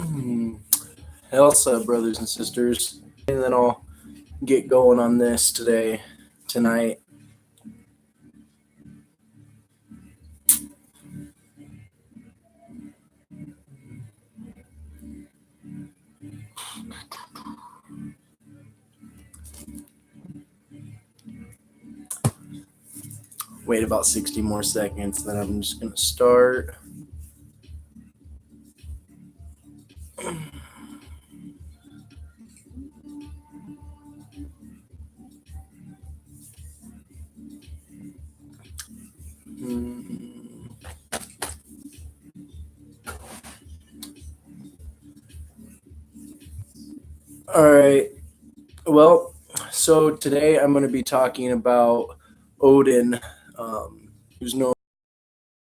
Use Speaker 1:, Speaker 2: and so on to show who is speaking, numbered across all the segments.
Speaker 1: Hmm. Elsa, brothers and sisters, and then I'll get going on this tonight. Wait about 60 more seconds, then I'm just gonna start. Hmm. All right. Well, so today I'm going to be talking about Odin, who's known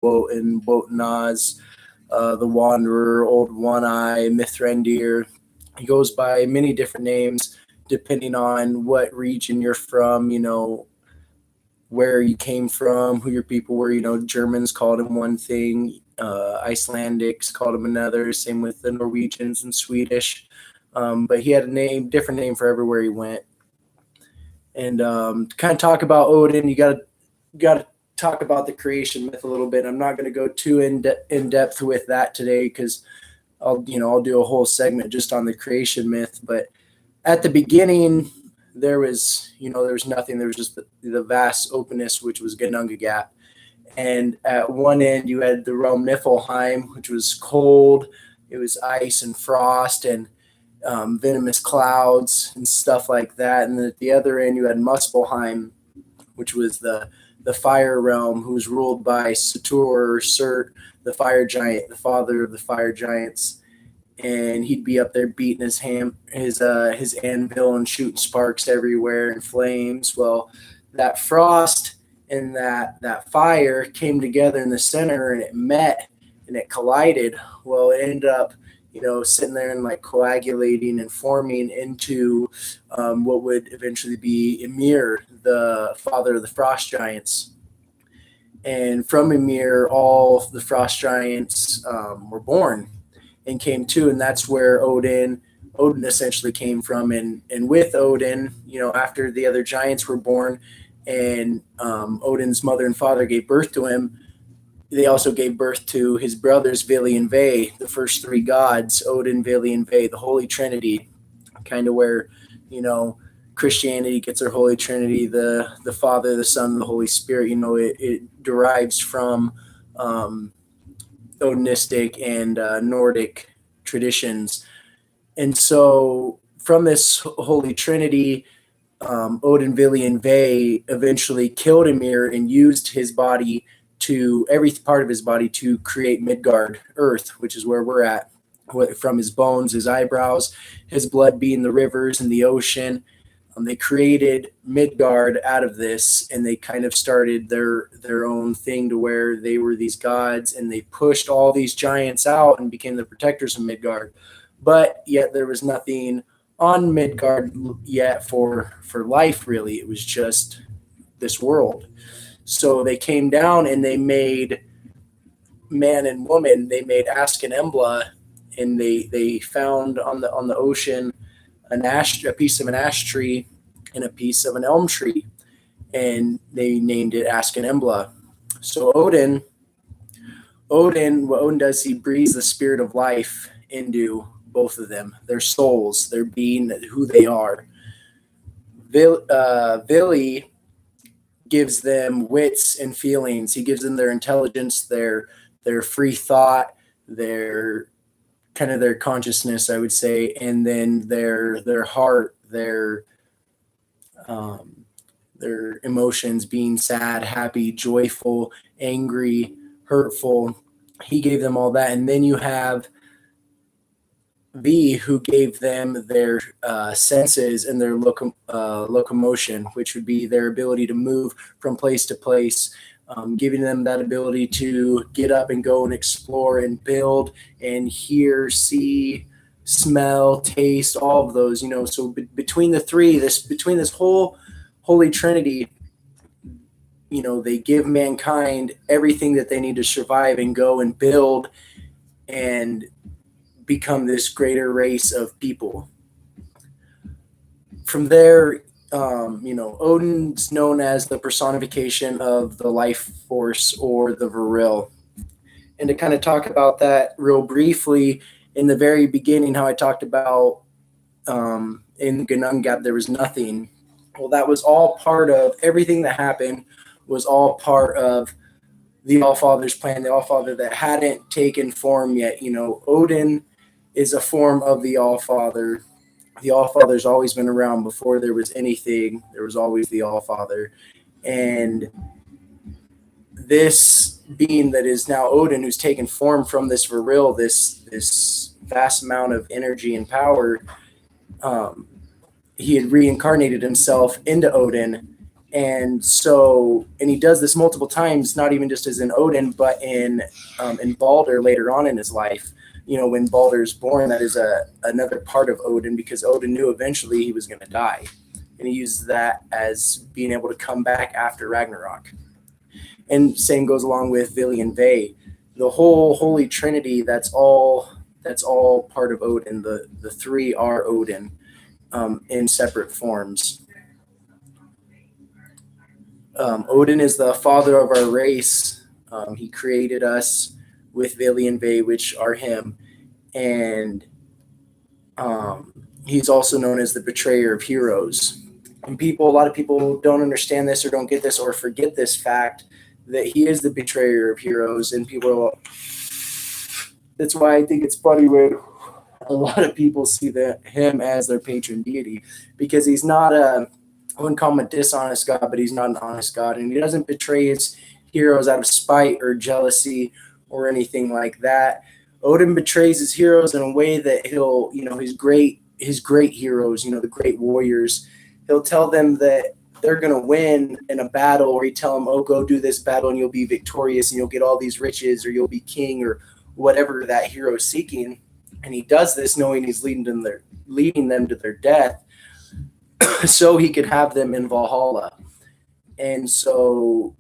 Speaker 1: in Wotanaz, the Wanderer, Old One Eye, Mithrandir. He goes by many different names depending on what region you're from, where you came from, who your people were. Germans called him one thing, Icelandics called him another, same with the Norwegians and Swedish. But he had a different name for everywhere he went. And to kind of talk about Odin, you got to talk about the creation myth a little bit. I'm not going to go too in depth with that today because I'll do a whole segment just on the creation myth. But at the beginning, there was nothing. There was just the vast openness, which was Genungagat. And at one end, you had the realm Niflheim, which was cold. It was ice and frost and venomous clouds and stuff like that. And then at the other end, you had Muspelheim, which was the fire realm, who was ruled by Satur, Surt, the fire giant, the father of the fire giants. And he'd be up there beating his anvil and shooting sparks everywhere and flames. Well, that frost and that fire came together in the center and it met and it collided. Well, it ended up sitting there and like coagulating and forming into what would eventually be Ymir, the father of the frost giants. And from Ymir, all the frost giants were born and came to, and that's where Odin essentially came from. And with Odin, after the other giants were born, and Odin's mother and father gave birth to him, they also gave birth to his brothers Vili and Ve, the first three gods: Odin, Vili, and Ve, the Holy Trinity, kind of where you know Christianity gets their Holy Trinity, the Father, the Son, the Holy Spirit. It derives from um, Odinistic and Nordic traditions. And so from this Holy Trinity, Odin, Vili, and Ve eventually killed Ymir and used his body every part of his body to create Midgard, Earth, which is where we're at. From his bones, his eyebrows, his blood being the rivers and the ocean. They created Midgard out of this, and they kind of started their own thing to where they were these gods, and they pushed all these giants out and became the protectors of Midgard. But yet there was nothing on Midgard yet for life. Really, it was just this world. So they came down and they made man and woman. They made Ask and Embla, and they found on the ocean a piece of an ash tree and a piece of an elm tree, and they named it Ask and Embla. So what Odin does, he breathes the spirit of life into both of them, their souls, their being, who they are. Vili gives them wits and feelings. He gives them their intelligence, their free thought, their kind of their consciousness, I would say, and then their heart, um, their emotions, being sad, happy, joyful, angry, hurtful. He gave them all that, and then you have V, who gave them their senses and their locomotion, which would be their ability to move from place to place, giving them that ability to get up and go and explore and build and hear, see, smell, taste, all of those. So between the three, between this whole Holy Trinity, they give mankind everything that they need to survive and go and build and become this greater race of people. From there, Odin's known as the personification of the life force or the Viril. And to kind of talk about that real briefly, in the very beginning, how I talked about in Gap there was nothing. Well, that was all part of everything that happened, was all part of the Allfather's plan, the Allfather that hadn't taken form yet. Odin is a form of the Allfather. The Allfather's always been around before there was anything. There was always the Allfather. And this being that is now Odin, who's taken form from this Viril, this vast amount of energy and power, he had reincarnated himself into Odin. And he does this multiple times, not even just as in Odin, but in Balder later on in his life. When Balder's born, that is another part of Odin, because Odin knew eventually he was going to die. And he used that as being able to come back after Ragnarok. And same goes along with Vili and Ve. The whole Holy Trinity, that's all part of Odin. The three are Odin in separate forms. Odin is the father of our race. He created us with Vili and Ve, which are him. And he's also known as the betrayer of heroes. And a lot of people don't understand this or don't get this or forget this fact that he is the betrayer of heroes. And that's why I think it's funny when a lot of people see him as their patron deity, because he's not I wouldn't call him a dishonest God, but he's not an honest God. And he doesn't betray his heroes out of spite or jealousy or anything like that. Odin betrays his heroes in a way that he'll, his great heroes, the great warriors, he'll tell them that they're going to win in a battle, or he tell them, oh, go do this battle and you'll be victorious and you'll get all these riches, or you'll be king, or whatever that hero is seeking. And he does this knowing he's leading them to their death, so he could have them in Valhalla. And so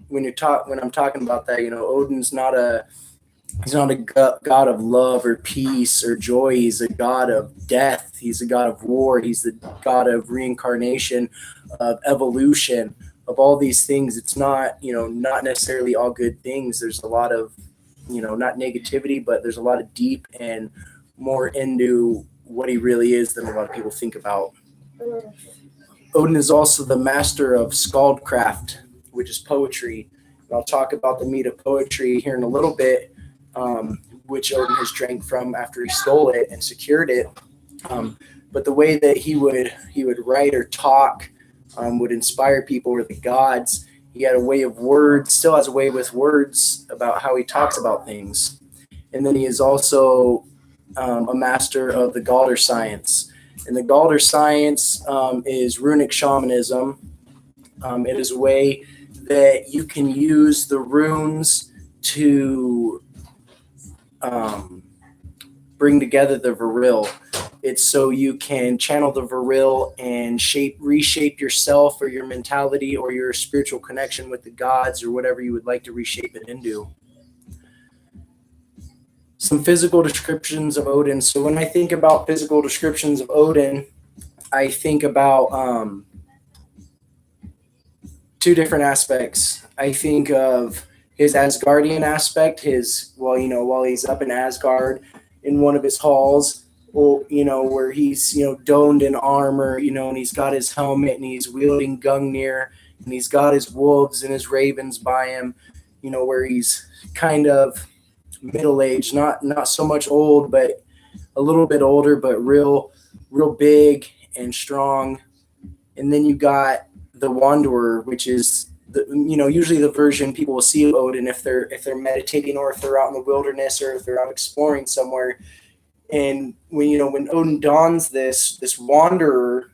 Speaker 1: when I'm talking about that, Odin's he's not a god of love or peace or joy. He's a god of death. He's a god of war. He's the god of reincarnation, of evolution, of all these things. It's not, not necessarily all good things. There's a lot of, not negativity, but there's a lot of deep and more into what he really is than a lot of people think about. Odin is also the master of skaldcraft, which is poetry. And I'll talk about the meat of poetry here in a little bit, which Odin has drank from after he stole it and secured it. But the way that he would write or talk would inspire people, or the gods. He had a way of words, still has a way with words about how he talks about things. And then he is also a master of the Galder science. And the Galder science is runic shamanism. It is a way that you can use the runes to bring together the Viril. It's so you can channel the Viril and reshape yourself or your mentality or your spiritual connection with the gods, or whatever you would like to reshape it into. Some physical descriptions of Odin. So when I think about physical descriptions of Odin, I think about two different aspects. I think of his Asgardian aspect, while he's up in Asgard in one of his halls, where he's, donned in armor, and he's got his helmet and he's wielding Gungnir, and he's got his wolves and his ravens by him, where he's kind of middle-aged, not so much old, but a little bit older, but real big and strong. And then you got the Wanderer, which is usually the version people will see of Odin if they're meditating, or if they're out in the wilderness, or if they're out exploring somewhere. And when Odin dons this Wanderer,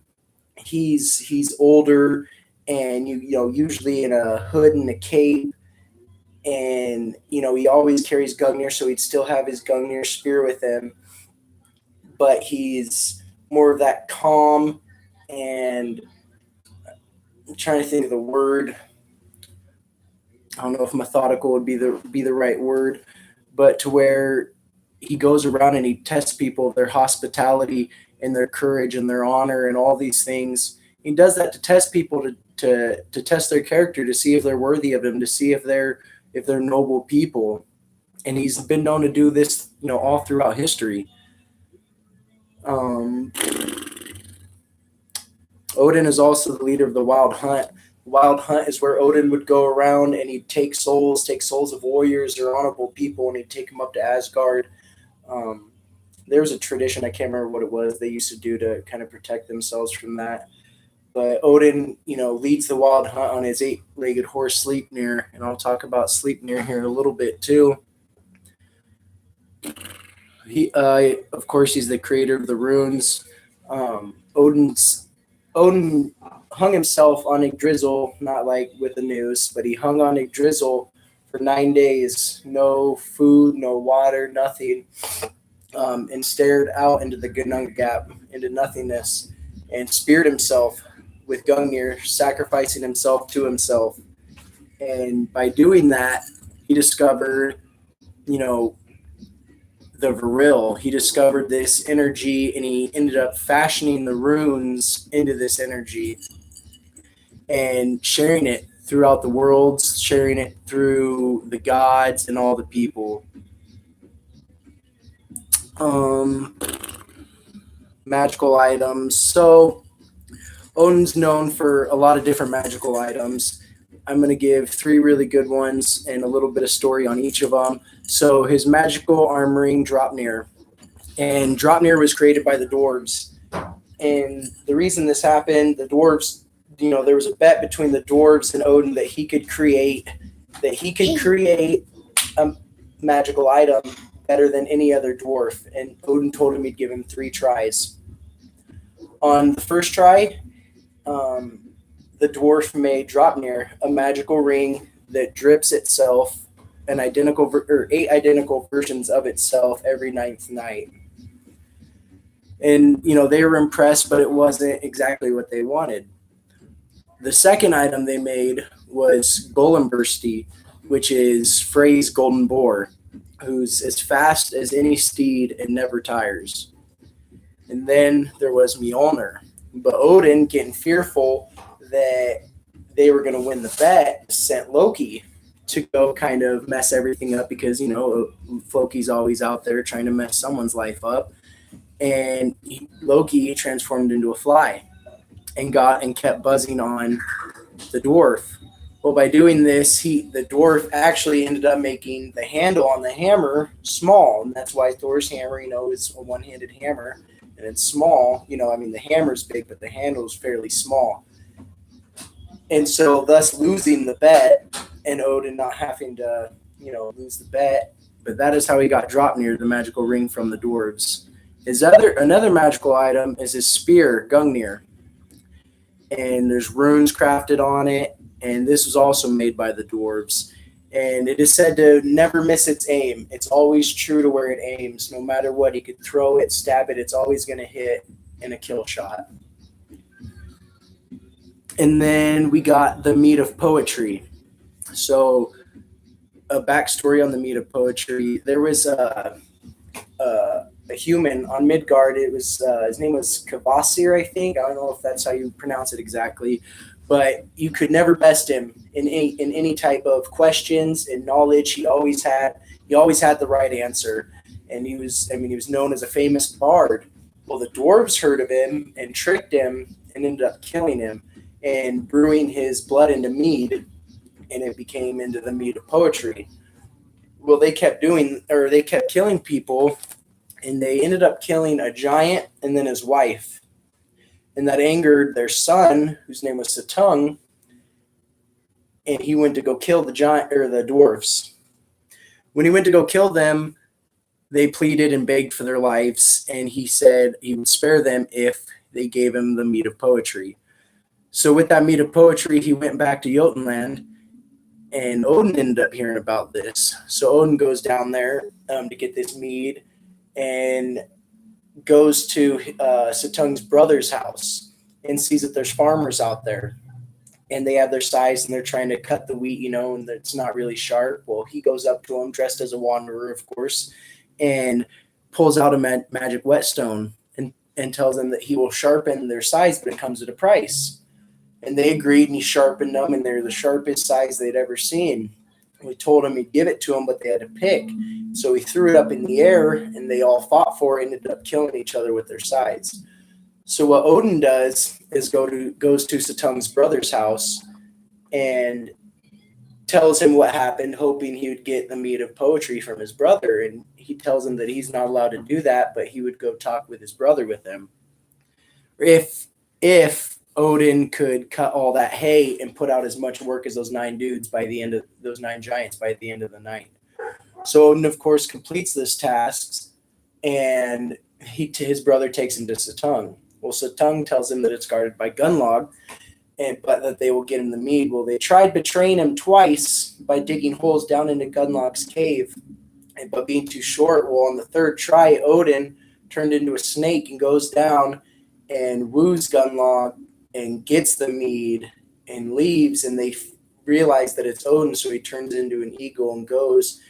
Speaker 1: he's older, and usually in a hood and a cape, and he always carries Gungnir, so he'd still have his Gungnir spear with him, but he's more of that calm, and I'm trying to think of the word. I don't know if methodical would be the right word, but to where he goes around and he tests people, their hospitality and their courage and their honor and all these things. He does that to test people, to test their character, to see if they're worthy of him, to see if they're noble people. And he's been known to do this, all throughout history. Um, Odin is also the leader of the Wild Hunt. Wild Hunt is where Odin would go around and he'd take souls of warriors or honorable people, and he'd take them up to Asgard. Um, there was a tradition, I can't remember what it was, they used to do to kind of protect themselves from that. But Odin, leads the Wild Hunt on his 8-legged horse Sleipnir, and I'll talk about Sleipnir here a little bit too. He, of course, he's the creator of the runes. Odin hung himself on Yggdrasil, not like with the noose, but he hung on Yggdrasil for 9 days, no food, no water, nothing, and stared out into the Gunung Gap, into nothingness, and speared himself with Gungnir, sacrificing himself to himself. And by doing that, he discovered, the Viril. He discovered this energy, and he ended up fashioning the runes into this energy and sharing it throughout the worlds, sharing it through the gods and all the people. Magical items. So Odin's known for a lot of different magical items. I'm going to give 3 really good ones and a little bit of story on each of them. So his magical armoring, Draupnir. And Draupnir was created by the dwarves. And the reason this happened, the dwarves, there was a bet between the dwarves and Odin that he could create a magical item better than any other dwarf. And Odin told him he'd give him 3 tries. On the first try, the dwarf made Draupnir a magical ring that drips itself, 8 identical versions of itself every 9th night. And, they were impressed, but it wasn't exactly what they wanted. The second item they made was Golembursti, which is Frey's golden boar, who's as fast as any steed and never tires. And then there was Mjolnir. But Odin, getting fearful that they were going to win the bet, sent Loki to go kind of mess everything up because, Loki's always out there trying to mess someone's life up. And Loki transformed into a fly and kept buzzing on the dwarf. Well, by doing this, the dwarf actually ended up making the handle on the hammer small. And that's why Thor's hammer, is a one-handed hammer. And it's small, the hammer's big, but the handle is fairly small. And so thus losing the bet and Odin not having to, lose the bet. But that is how he got Draupnir, the magical ring from the dwarves. Another magical item is his spear, Gungnir. And there's runes crafted on it. And this was also made by the dwarves. And it is said to never miss its aim. It's always true to where it aims. No matter what, he could throw it, stab it. It's always going to hit in a kill shot. And then we got the meat of poetry. So a backstory on the meat of poetry. There was a human on Midgard. It was his name was Kvasir, I think. I don't know if that's how you pronounce it exactly. But you could never best him in any type of questions and knowledge. He always had the right answer, and he was known as a famous bard. Well, the dwarves heard of him and tricked him and ended up killing him and brewing his blood into mead, and it became into the mead of poetry. Well, they kept killing people, and they ended up killing a giant and then his wife. And that angered their son, whose name was Suttung, and he went to go kill the dwarves. When he went to go kill them, they pleaded and begged for their lives, and he said he would spare them if they gave him the meat of poetry. So with that meat of poetry, he went back to Jotunland, and Odin ended up hearing about this. So Odin goes down there to get this mead, and goes to Suttung's brother's house and sees that there's farmers out there, and they have their scythes and they're trying to cut the wheat, and it's not really sharp. Well, he goes up to him dressed as a wanderer, of course, and pulls out a magic whetstone and tells them that he will sharpen their size, but it comes at a price. And they agreed, and he sharpened them, and they're the sharpest size they'd ever seen. We told him he'd give it to them, but they had to pick. So he threw it up in the air, and they all fought for it, and ended up killing each other with their sides. So what Odin does is goes to Suttung's brother's house and tells him what happened, hoping he would get the meat of poetry from his brother. And he tells him that he's not allowed to do that, but he would go talk with his brother with him. If Odin could cut all that hay and put out as much work as those 9 dudes by the end of those 9 giants by the end of the night. So Odin, of course, completes this task, and his brother takes him to Suttung. Well, Suttung tells him that it's guarded by Gunlog, but that they will get him the mead. Well, they tried betraying him twice by digging holes down into Gunlog's cave, but being too short. Well, on the 3rd try, Odin turned into a snake and goes down and woos Gunlog and gets the mead and leaves, and they realize that it's Odin, so he turns into an eagle and goes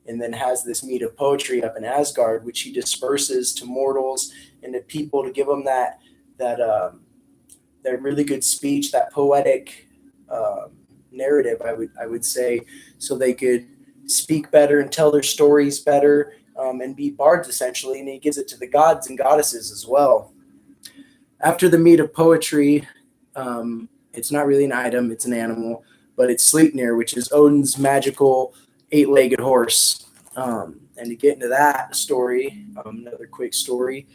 Speaker 1: and then has this mead of poetry up in Asgard, which he disperses to mortals and to people to give them that really good speech, that poetic narrative, I would say, so they could speak better and tell their stories better, and be bards essentially. And he gives it to the gods and goddesses as well. After the mead of poetry, it's not really an item, it's an animal, but it's Sleipnir, which is Odin's magical 8-legged horse. And to get into that story, another quick story,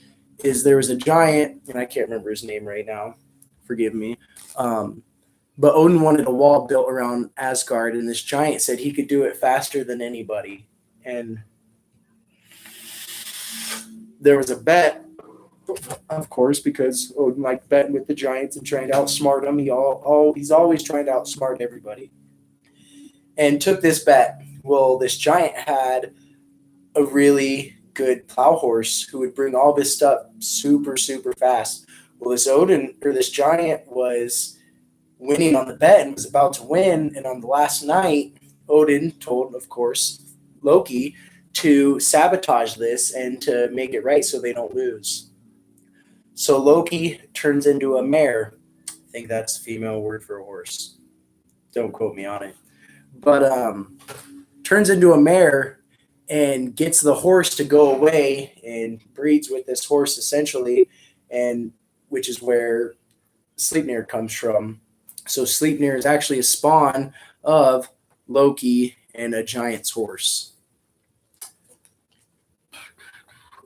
Speaker 1: is there was a giant, and I can't remember his name right now, forgive me, but Odin wanted a wall built around Asgard, and this giant said he could do it faster than anybody. And there was a bet, of course, because Odin liked betting with the giants and trying to outsmart them. He's always trying to outsmart everybody. And took this bet. Well, this giant had a really good plow horse who would bring all of his stuff super, super fast. Well, this giant was winning on the bet and was about to win. And on the last night, Odin told, of course, Loki to sabotage this and to make it right so they don't lose. So Loki turns into a mare. I think that's a female word for a horse. Don't quote me on it. But turns into a mare and gets the horse to go away and breeds with this horse essentially, and which is where Sleipnir comes from. So Sleipnir is actually a spawn of Loki and a giant's horse.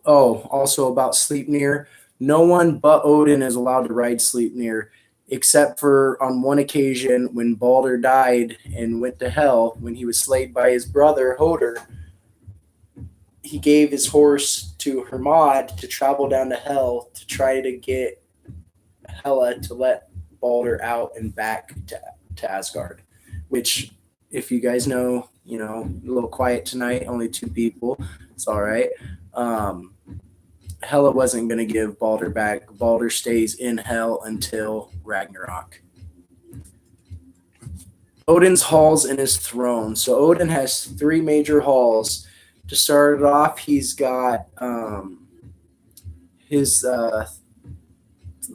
Speaker 1: Oh, also about Sleipnir, no one but Odin is allowed to ride Sleipnir, except for on one occasion when Balder died and went to hell when he was slayed by his brother Hoder. He gave his horse to Hermod to travel down to hell to try to get Hela to let Balder out and back to Asgard, which, if you guys know, a little quiet tonight, only 2 people, it's all right. Hela wasn't going to give Balder back. Balder stays in hell until Ragnarok. Odin's halls and his throne. So Odin has 3 major halls. To start it off, he's got his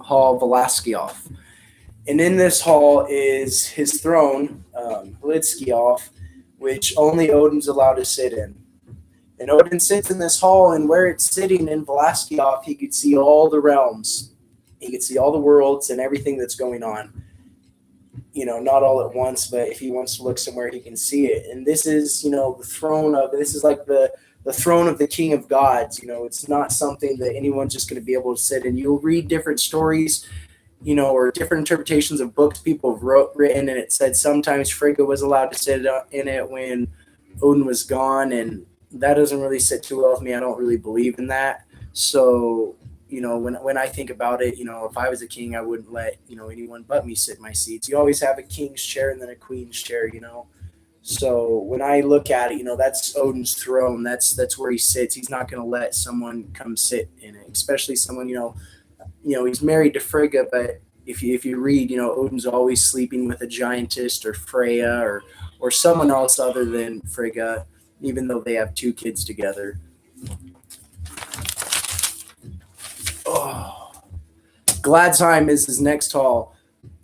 Speaker 1: hall Valaskioth. And in this hall is his throne, Hlidskioth, which only Odin's allowed to sit in. And Odin sits in this hall, and where it's sitting in Valaskioth, he could see all the realms. He could see all the worlds and everything that's going on. Not all at once, but if he wants to look somewhere, he can see it. And this is, the throne of, this is like the throne of the king of gods. It's not something that anyone's just going to be able to sit in. You'll read different stories, or different interpretations of books people have written, and it said sometimes Frigga was allowed to sit in it when Odin was gone, and that doesn't really sit too well with me. I don't really believe in that. So, when I think about it, if I was a king, I wouldn't let, anyone but me sit in my seats. You always have a king's chair and then a queen's chair, So when I look at it, that's Odin's throne. That's where he sits. He's not going to let someone come sit in it, especially someone, he's married to Frigga, but if you read, Odin's always sleeping with a giantess or Freya or someone else other than Frigga, even though they have 2 kids together. Gladsheim is his next hall.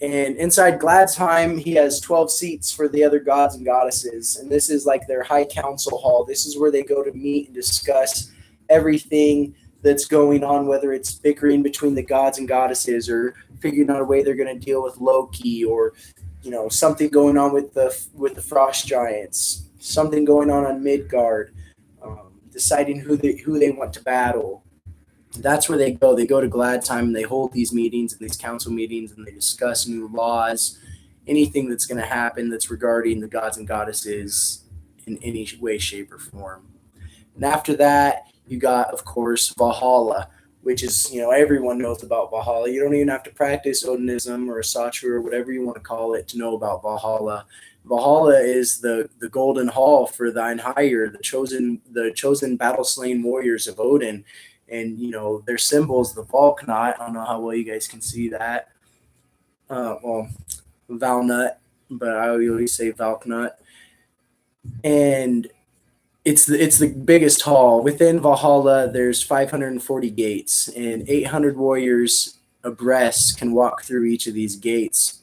Speaker 1: And inside Gladsheim, he has 12 seats for the other gods and goddesses. And this is like their high council hall. This is where they go to meet and discuss everything that's going on, whether it's bickering between the gods and goddesses or figuring out a way they're going to deal with Loki, or something going on with the frost giants, something going on Midgard, deciding who they want to battle. That's where they go. They go to Gladsheim and they hold these meetings and these council meetings, and they discuss new laws, anything that's going to happen that's regarding the gods and goddesses in any way, shape, or form. And after that, you got, of course, Valhalla, which is, everyone knows about Valhalla. You don't even have to practice Odinism or Asatru or whatever you want to call it to know about Valhalla. Valhalla is the golden hall for the Einherjar, the chosen battle-slain warriors of Odin. And, their symbols, the Valknut. I don't know how well you guys can see that. Valnut, but I always say Valknut. And it's the biggest hall. Within Valhalla, there's 540 gates, and 800 warriors abreast can walk through each of these gates.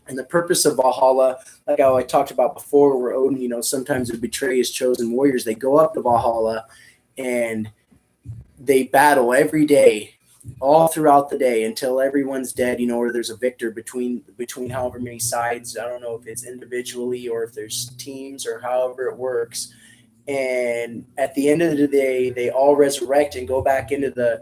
Speaker 1: And the purpose of Valhalla, like how I talked about before, where Odin, sometimes would betray his chosen warriors, they go up to Valhalla and they battle every day, all throughout the day, until everyone's dead, or there's a victor between however many sides. I don't know if it's individually or if there's teams or however it works. And at the end of the day, they all resurrect and go back into the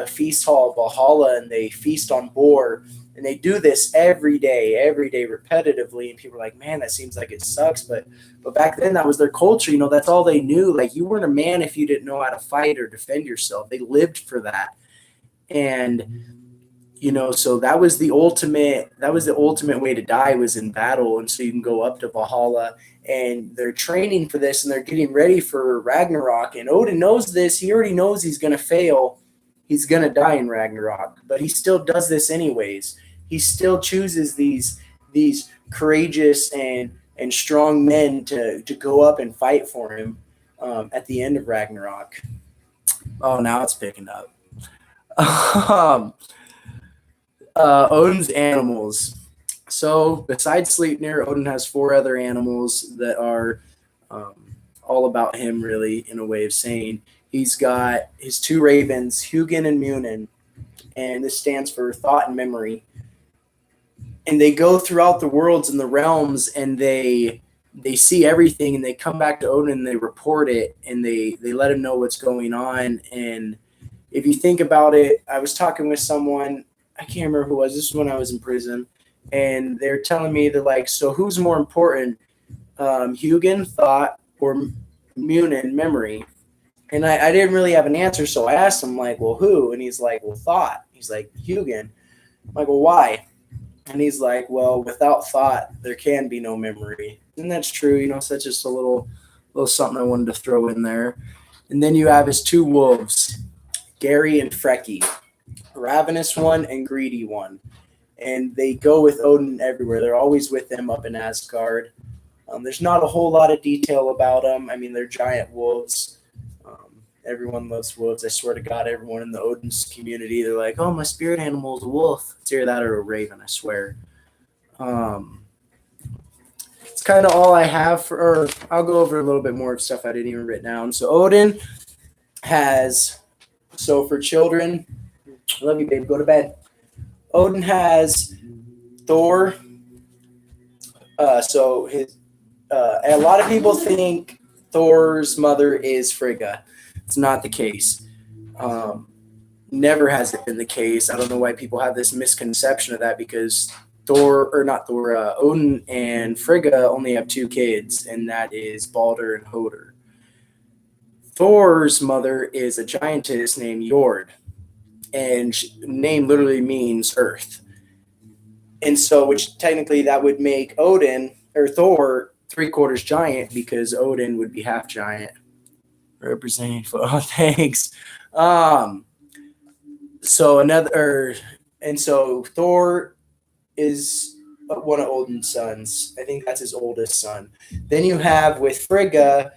Speaker 1: feast hall of Valhalla, and they feast on boar. And they do this every day, repetitively. And people are like, man, that seems like it sucks. But back then, that was their culture. That's all they knew. Like, you weren't a man if you didn't know how to fight or defend yourself. They lived for that. And, so that was the ultimate way to die, was in battle. And so you can go up to Valhalla, and they're training for this, and they're getting ready for Ragnarok. And Odin knows this. He already knows he's going to fail. He's going to die in Ragnarok, but he still does this anyways. He still chooses these courageous and strong men to go up and fight for him at the end of Ragnarok. Oh, now it's picking up. Odin's animals. So besides Sleipnir, Odin has 4 other animals that are all about him, really, in a way of saying. He's got his 2 ravens, Hugin and Munin, and this stands for thought and memory. And they go throughout the worlds and the realms, and they see everything, and they come back to Odin and they report it, and they let him know what's going on. And if you think about it, I was talking with someone, I can't remember who it was. This was when I was in prison, and they're telling me, they're like, so who's more important, Hugin, thought, or Munin, memory? And I didn't really have an answer, so I asked him, like, well, who? And he's like, well, thought. He's like, Hugin. I'm like, well, why? And he's like, well, without thought, there can be no memory. And that's true. So that's just a little something I wanted to throw in there. And then you have his 2 wolves, Gary and Freki, ravenous one and greedy one. And they go with Odin everywhere. They're always with him up in Asgard. There's not a whole lot of detail about them. I mean, they're giant wolves. Everyone loves wolves. I swear to God, everyone in the Odin's community, they're like, oh, my spirit animal is a wolf. It's either that or a raven, I swear. It's kind of all I have or I'll go over a little bit more of stuff I didn't even write down. So Odin has, for children, I love you, babe, go to bed. Odin has Thor. A lot of people think Thor's mother is Frigga. It's not the case. Never has it been the case. I don't know why people have this misconception of that, because Odin and Frigga only have 2 kids, and that is Balder and Hoder. Thor's mother is a giantess named Jord, and name literally means earth. And so, which technically that would make Odin or Thor 3/4 giant, because Odin would be half giant. Representing thanks. So Thor is one of Odin's sons. I think that's his oldest son. Then you have with Frigga,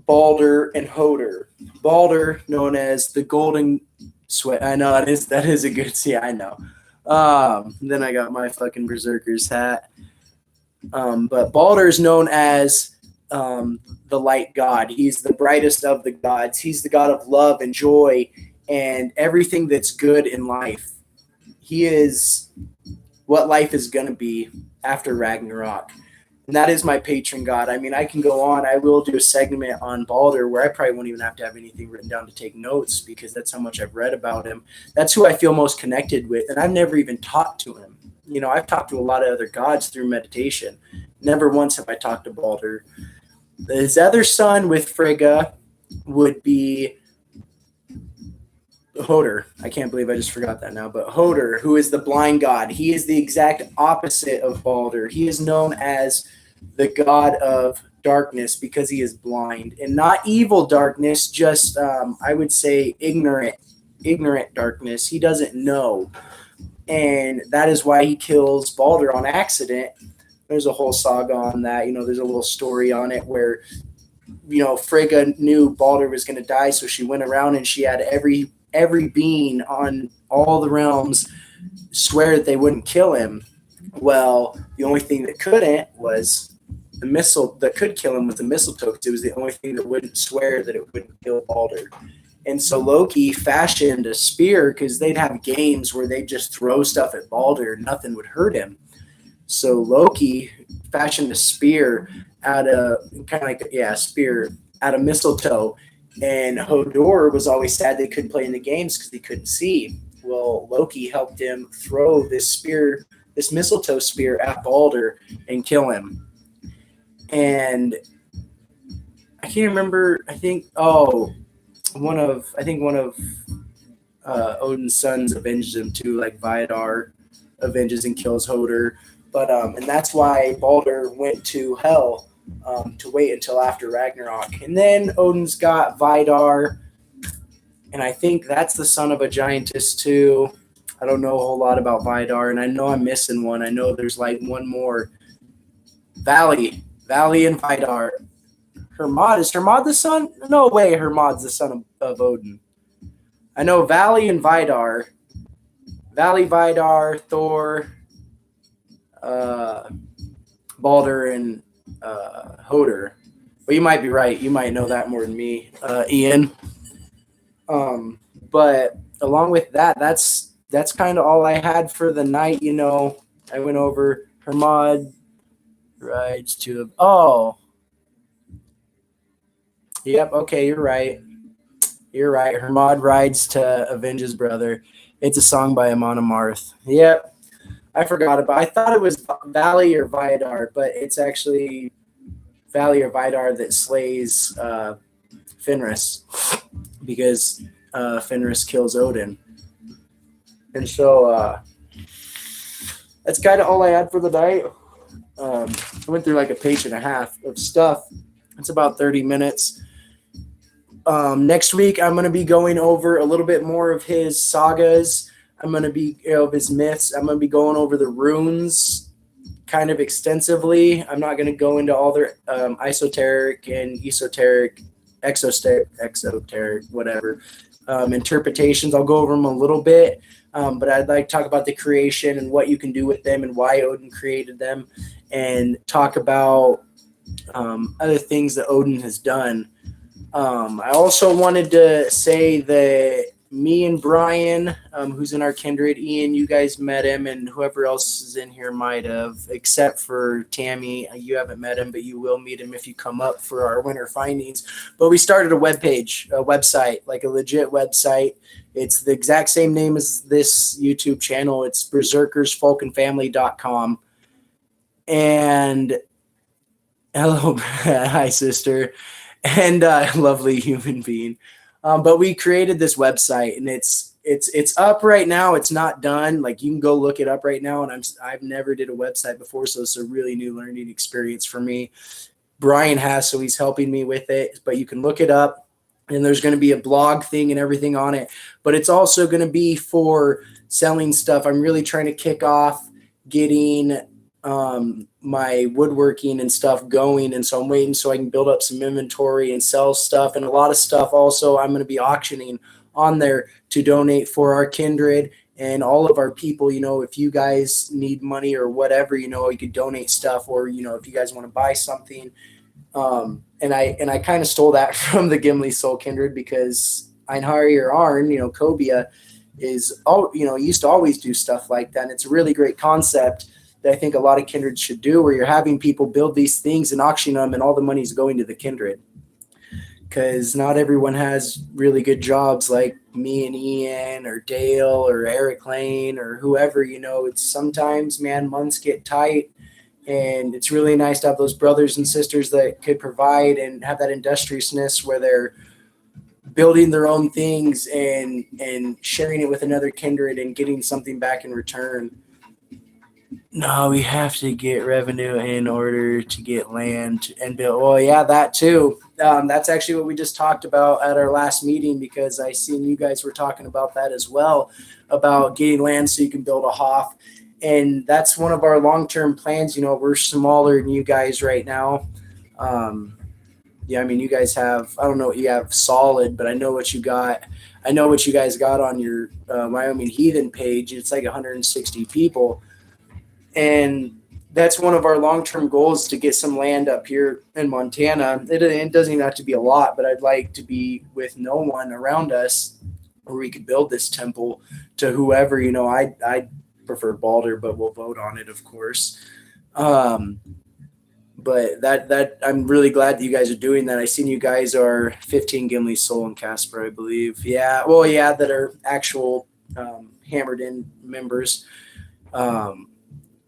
Speaker 1: Balder and Hoder. Balder, known as the golden Sweat. I know that is a good. See, I know. Then I got my fucking berserker's hat. But Balder is known as the light god. He's the brightest of the gods. He's the god of love and joy and everything that's good in life. He is what life is going to be after Ragnarok. And that is my patron god. I mean, I can go on. I will do a segment on Balder where I probably won't even have to have anything written down to take notes because that's how much I've read about him. That's who I feel most connected with. And I've never even talked to him. You know, I've talked to a lot of other gods through meditation. Never once have I talked to Balder. His other son with Frigga would be Hoder. I can't believe I just forgot that now. But Hoder, who is the blind god, he is the exact opposite of Balder. He is known as the god of darkness because he is blind. And not evil darkness, just, I would say, ignorant darkness. He doesn't know. And that is why he kills Balder on accident. There's a whole saga on that. You know, there's a little story on it where, you know, Frigga knew Balder was going to die, so she went around and she had every being on all the realms swear that they wouldn't kill him. Well, the only thing that couldn't was the missile that could kill him was the mistletoe, because it was the only thing that wouldn't swear that it wouldn't kill Balder. And so Loki fashioned a spear because they'd have games where they'd just throw stuff at Balder and nothing would hurt him. So Loki fashioned a spear out of spear out of mistletoe. And Hodor was always sad they couldn't play in the games because he couldn't see. Well, Loki helped him throw this spear, this mistletoe spear at Balder and kill him. And I can't remember. I think one of Odin's sons avenges him too, like Vidar avenges and kills Hoder. But and that's why Balder went to Hell to wait until after Ragnarok. And then Odin's got Vidar, and I think that's the son of a giantess too. I don't know a whole lot about Vidar, and I know I'm missing one. I know there's like one more. Valley and Vidar. Is Hermod the son? No way Hermod's the son of Odin. I know Valley and Vidar. Valley, Vidar, Thor, Balder, and Hoder. But you might be right. You might know that more than me, Ian. But along with that, that's kind of all I had for the night. You know, I went over Hermod rides to Yep, okay, you're right. Hermod rides to avenge his brother. It's a song by Amon Amarth. Yep. I forgot about it. I thought it was Valley or Vidar, but it's actually Valley or Vidar that slays Fenris because Fenris kills Odin. And so that's kind of all I had for the night. I went through like a page and a half of stuff. It's about 30 minutes. Next week, I'm going to be going over a little bit more of his sagas. I'm going to be of his myths. I'm going to be going over the runes kind of extensively. I'm not going to go into all their esoteric and esoteric, exoteric, whatever interpretations. I'll go over them a little bit, but I'd like to talk about the creation and what you can do with them and why Odin created them, and talk about other things that Odin has done. I also wanted to say that me and Brian, who's in our kindred, Ian, you guys met him, and whoever else is in here might have, except for Tammy. You haven't met him, but you will meet him if you come up for our winter findings. But we started a website, like a legit website. It's the exact same name as this YouTube channel. It's berserkersfolkandfamily.com. And hello, hi, sister. And lovely human being. But we created this website, and it's up right now. It's not done. Like, you can go look it up right now. And I've never did a website before, so it's a really new learning experience for me. Brian has, so he's helping me with it. But you can look it up, and there's going to be a blog thing and everything on it. But it's also going to be for selling stuff. I'm really trying to kick off getting my woodworking and stuff going, and so I'm waiting so I can build up some inventory and sell stuff, and a lot of stuff also I'm going to be auctioning on there to donate for our kindred and all of our people. If you guys need money or whatever, you could donate stuff, or if you guys want to buy something. And I kind of stole that from the Gimli Soul Kindred, because Einhari or Arn, Cobia is all, used to always do stuff like that. And it's a really great concept that I think a lot of kindreds should do, where you're having people build these things and auction them, and all the money's going to the kindred. Because not everyone has really good jobs like me and Ian or Dale or Eric Lane or whoever. It's sometimes, man, months get tight, and it's really nice to have those brothers and sisters that could provide and have that industriousness where they're building their own things and sharing it with another kindred and getting something back in return. No, we have to get revenue in order to get land and build. Oh, yeah, that too. That's actually what we just talked about at our last meeting, because I seen you guys were talking about that as well, about getting land so you can build a Hof. And that's one of our long-term plans. We're smaller than you guys right now. You guys have, I don't know what you have solid, but I know what you got. I know what you guys got on your Wyoming Heathen page. It's like 160 people. And that's one of our long-term goals, to get some land up here in Montana. It doesn't even have to be a lot, but I'd like to be with no one around us where we could build this temple to whoever. I prefer Balder, but we'll vote on it, of course. But that I'm really glad that you guys are doing that. I seen you guys are 15 Gimli Soul and Casper, I believe. Yeah, well, yeah, that are actual hammered in members.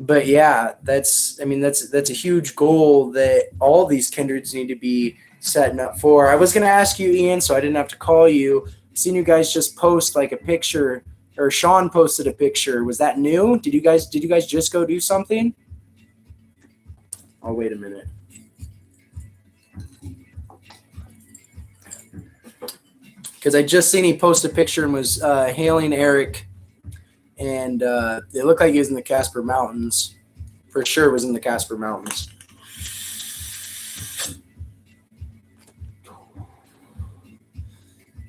Speaker 1: But yeah, that's a huge goal that all these kindreds need to be setting up for. I was going to ask you, Ian, so I didn't have to call you. I've seen you guys just post like a picture, or Sean posted a picture. Was that new? Did you guys just go do something? Oh, wait a minute. Because I just seen he post a picture and was hailing Eric. And it looked like he was in the Casper Mountains. For sure it was in the Casper Mountains.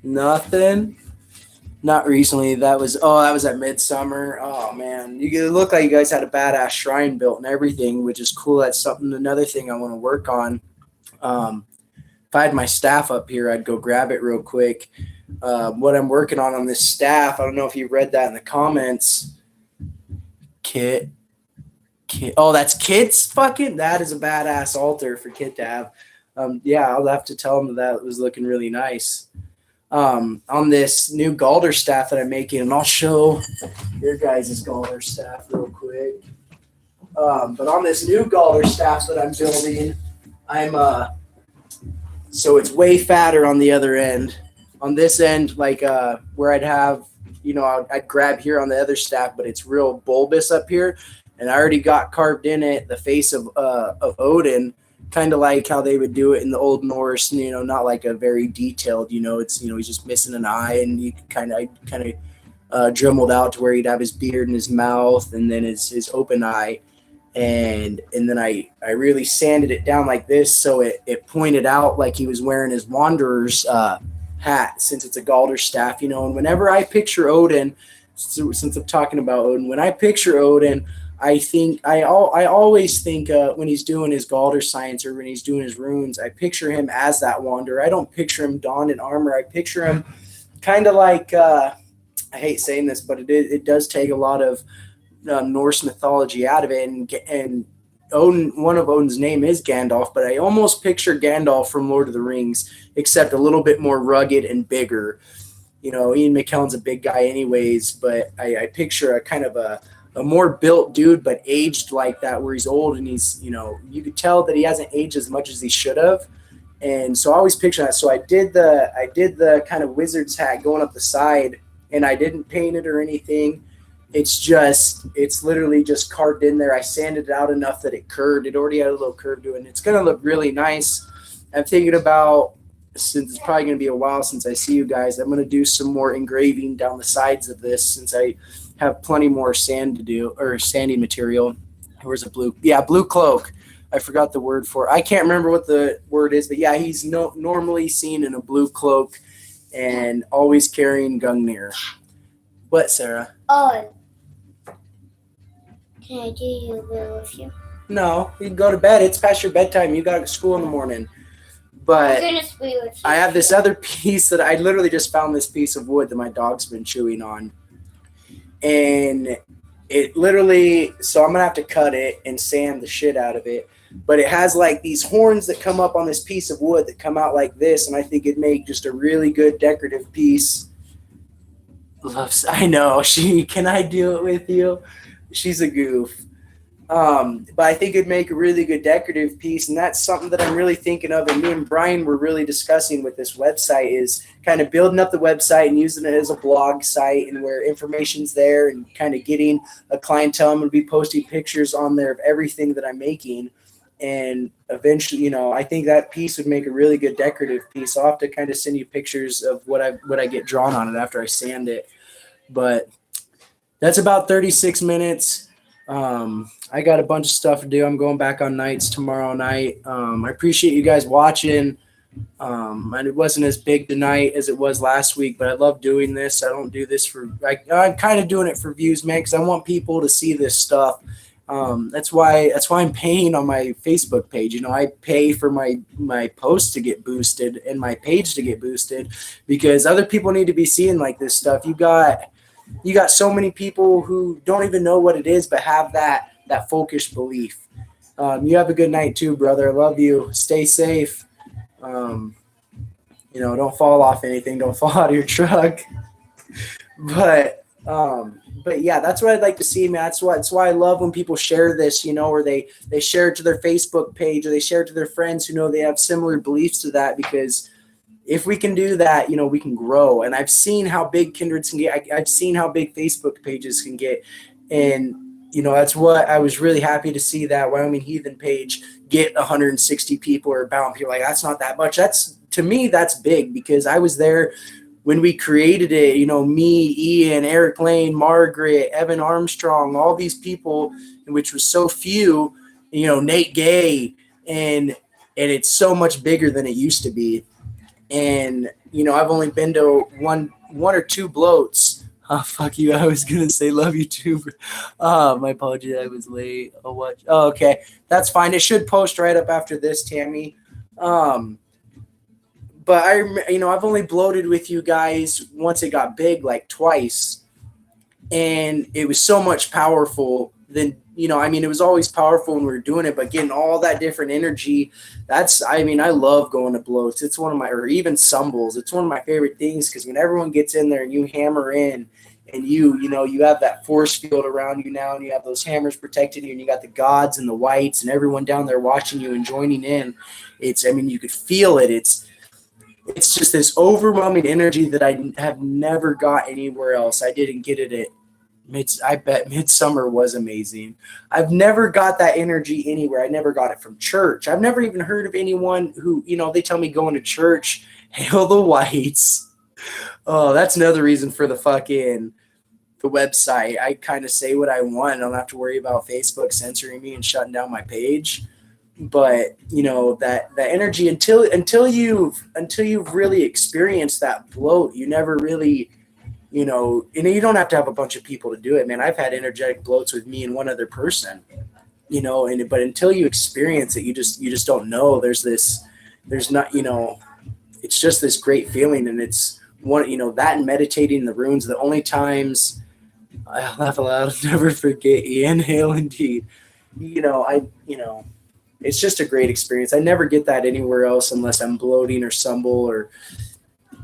Speaker 1: Nothing? Not recently. That was at Midsummer. Oh, man. It looked like you guys had a badass shrine built and everything, which is cool. That's another thing I want to work on. If I had my staff up here, I'd go grab it real quick. What I'm working on this staff, I don't know if you read that in the comments. Kit. Oh, that's Kit's fucking. That is a badass altar for Kit to have. Yeah, I'll have to tell him that was looking really nice. On this new Galder staff that I'm making, and I'll show your guys' Galder staff real quick. But on this new Galder staff that I'm building, so it's way fatter on the other end. On this end, like where I'd have, I'd grab here on the other staff, but it's real bulbous up here. And I already got carved in it the face of Odin, kind of like how they would do it in the Old Norse, not like a very detailed, it's, he's just missing an eye, and you kind of dremeled out to where he'd have his beard and his mouth and then his open eye. And then I really sanded it down like this, so it pointed out like he was wearing his wanderer's hat, since it's a Galder staff, and whenever I picture Odin, since I'm talking about Odin, when I picture Odin, I always think when he's doing his Galder science or when he's doing his runes, I picture him as that wanderer. I don't picture him donned in armor. I picture him kind of like, I hate saying this, but it does take a lot of Norse mythology out of it, and Odin, one of Odin's name is Gandalf, but I almost picture Gandalf from Lord of the Rings, except a little bit more rugged and bigger. Ian McKellen's a big guy anyways, but I picture a kind of a more built dude, but aged like that, where he's old and he's, you could tell that he hasn't aged as much as he should have. And so I always picture that. So I did the kind of wizard's hat going up the side, and I didn't paint it or anything. It's literally just carved in there. I sanded it out enough that it curved. It already had a little curve to it, and it's going to look really nice. I'm thinking about, since it's probably going to be a while since I see you guys, I'm going to do some more engraving down the sides of this, since I have plenty more sand to do, or sandy material. Where's a blue? Yeah, blue cloak. I forgot the word for it. I can't remember what the word is, but yeah, he's normally seen in a blue cloak. and always carrying Gungnir. What, Sarah?
Speaker 2: Oh, can I do yoga with you?
Speaker 1: No, you can go to bed. It's past your bedtime. You got school in the morning. But
Speaker 2: I'm gonna be with you.
Speaker 1: I have this other piece that I literally just found, this piece of wood that my dog's been chewing on. And it literally, so I'm going to have to cut it and sand the shit out of it. But it has like these horns that come up on this piece of wood that come out like this. And I think it'd make just a really good decorative piece. Loves, I know. Can I do it with you? She's a goof. But I think it'd make a really good decorative piece, and that's something that I'm really thinking of, and me and Brian were really discussing with this website, is kind of building up the website and using it as a blog site, and where information's there, and kind of getting a clientele. I'm going to be posting pictures on there of everything that I'm making, and eventually, I think that piece would make a really good decorative piece. I'll have to kind of send you pictures of what I get drawn on it after I sand it. But that's about 36 minutes. I got a bunch of stuff to do. I'm going back on nights tomorrow night. I appreciate you guys watching. And it wasn't as big tonight as it was last week, but I love doing this. I don't do this for, I'm kind of doing it for views, man, because I want people to see this stuff. That's why I'm paying on my Facebook page. I pay for my posts to get boosted and my page to get boosted, because other people need to be seeing like this stuff. You got so many people who don't even know what it is, but have that focused belief. You have a good night too, brother. I love you. Stay safe. Don't fall off anything. Don't fall out of your truck. But yeah, that's what I'd like to see, man. That's why I love when people share this, or they share it to their Facebook page, or they share it to their friends who know they have similar beliefs to that, because if we can do that, we can grow. And I've seen how big Kindreds can get. I've seen how big Facebook pages can get. And, that's what I was really happy to see, that Wyoming Heathen page get 160 people or about. People like, that's not that much. To me, that's big, because I was there when we created it. Me, Ian, Eric Lane, Margaret, Evan Armstrong, all these people, which was so few, Nate Gay. And it's so much bigger than it used to be. And, I've only been to one or two bloats. Oh, fuck you. I was going to say love you too. My apologies. I was late. Oh, okay. That's fine. It should post right up after this, Tammy. But I've only bloated with you guys once it got big, like twice. And it was so much powerful than, it was always powerful when we were doing it, but getting all that different energy, I love going to bloats. It's one of my, or even stumbles. It's one of my favorite things, because when everyone gets in there and you hammer in, and you have that force field around you now, and you have those hammers protecting you, and you got the gods and the whites and everyone down there watching you and joining in. You could feel it. It's just this overwhelming energy that I have never got anywhere else. I didn't get it at I bet Midsummer was amazing. I've never got that energy anywhere. I never got it from church. I've never even heard of anyone who, they tell me going to church, hail the whites. Oh, that's another reason for the website. I kind of say what I want. I don't have to worry about Facebook censoring me and shutting down my page. But that energy, until you've really experienced that bloat, you never really, and you don't have to have a bunch of people to do it, man. I've had energetic bloats with me and one other person, but until you experience it, you just don't know. It's just this great feeling. And it's that and meditating the runes, the only times I laugh aloud, never forget, inhale indeed. It's just a great experience. I never get that anywhere else unless I'm bloating or stumble, or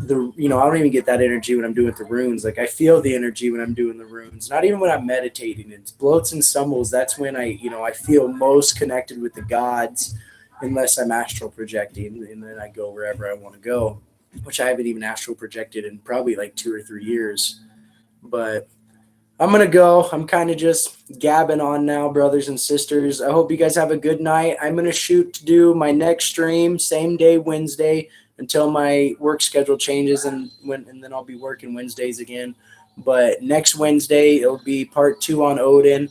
Speaker 1: I don't even get that energy when I'm doing the runes. Like, I feel the energy when I'm doing the runes, not even when I'm meditating. It's bloats and stumbles. That's when I feel most connected with the gods, unless I'm astral projecting, and then I go wherever I want to go, which I haven't even astral projected in probably like 2 or 3 years. But I'm going to go. I'm kind of just gabbing on now, brothers and sisters. I hope you guys have a good night. I'm going to shoot to do my next stream, same day, Wednesday, until my work schedule changes, and then I'll be working Wednesdays again. But next Wednesday, it'll be part 2 on Odin,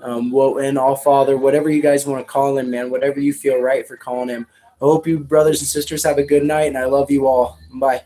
Speaker 1: Wotan, All-Father, whatever you guys want to call him, man, whatever you feel right for calling him. I hope you brothers and sisters have a good night, and I love you all. Bye.